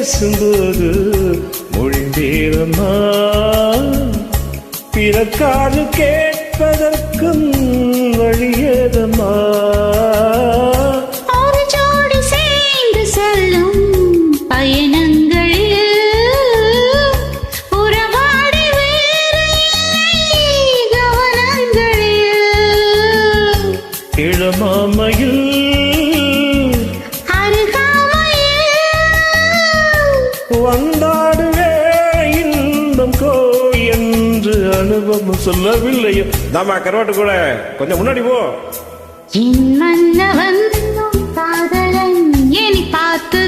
பேசும்போது மொழிந்தேனம்மா பிறக்காது கேட்பதற்கும் வழியேதம்மா ஒரு ஜோடி சேர்ந்து செல்லும் பயணங்களில் உறவாடி வேறு கவனங்களில் இளமாமையில் வந்தாடுவே இன்பம் கோ என்று அனுபவம் சொல்லவில்லையோ. நாம கருவாட்டு கூட கொஞ்சம் முன்னாடி போ. என் மன்னவன் காதலன் என்னை பார்த்து